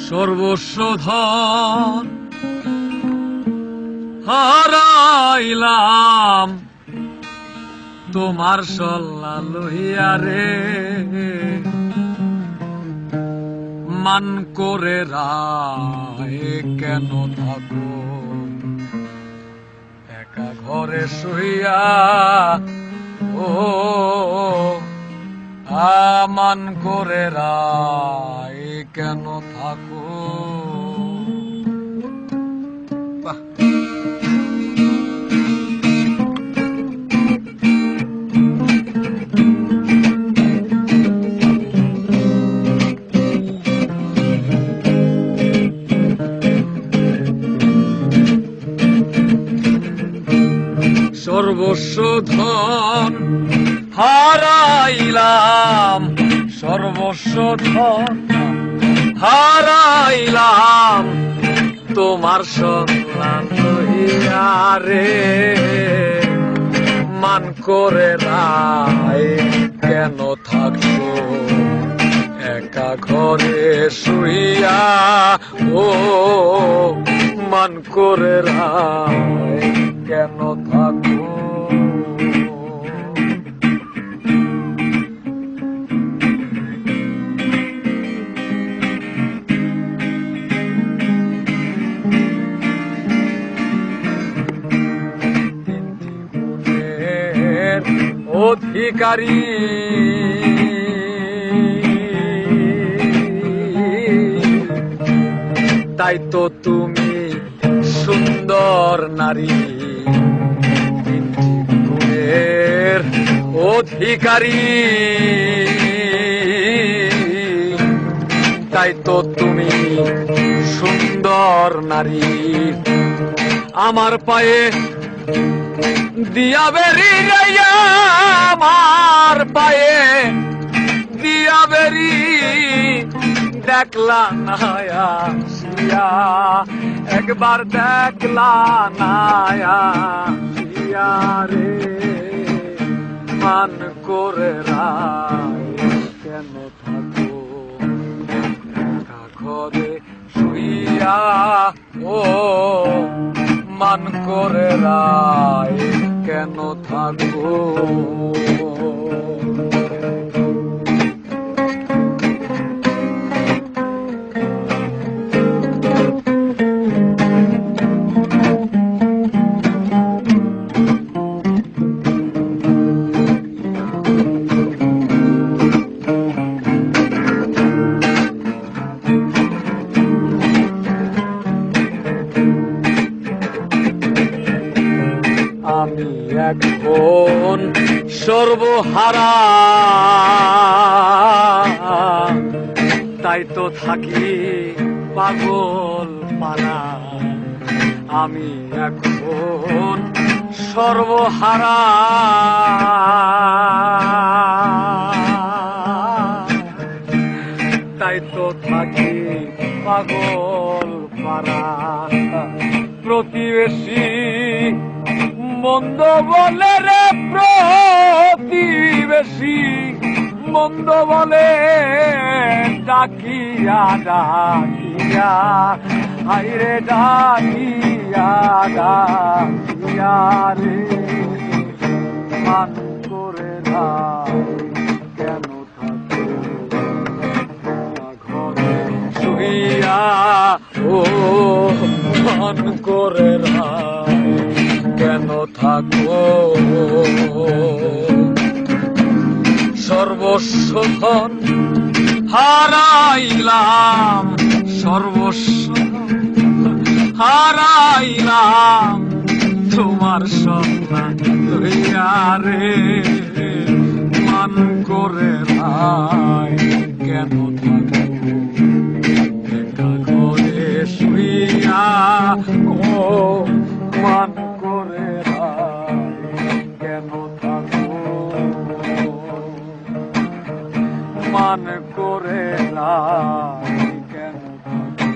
সর্বস্ব ধন হারাইলাম তোমার সল্লা লইয়া রে, মান করে রায় কেন থাকো একা ঘরে শুইয়া, ও মান করে রায় কেন থাকো। সর্বস্ব ধন হারাইলাম, সর্বস্ব ধন হারাইলাম তোমার সন্ধান লইয়া রে, মান করে রায় কেন থাকো একা ঘরে শুইয়া, ও মান করে রায় কেন থাকো। অধিকারী তাই তো তুমি সুন্দর নারী, গুণের অধিকারী তাই তো তুমি সুন্দর নারী। আমার পায়ে দিয়া বেরি গাইয়া, আমার পায়ে দিয়া বেরি দেখলা নায়া শিয়া, একবার দেখলা নায়া শিয়া রে, মান করে রায় কেন থাকো একা ঘরে শুইয়া, ও মান করে রায় কেন থাকো। আমি এখন সর্বহারা তাই তো থাকি পাগল পানা, আমি এখন সর্বহারা তাই তো থাকি পাগল পানা। প্রতিবেশী মন্দ বলে রে, প্রতিবেশী মন্দ বলে ডাকিয়া ডাকিয়া, হাইরে ডাকিয়া ডাকিয়া রে, মান করে রায় কেন থাকো ঘরে শুইয়া, ও মান করে রায় কেন থাকো। সর্বস্ব ধন হারাইলাম, সর্বস্ব হারাইলাম তোমার সন্ধান লইয়া রে, মান করে রায় কেন থাকো একা ঘরে শুইয়া, ও মান করে রায় কেন থাকো, মান করে রায় কেন থাকো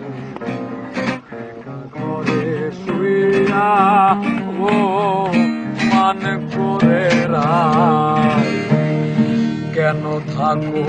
একা ঘরে শুইয়া, ও মান করে রায় কেন থাকো।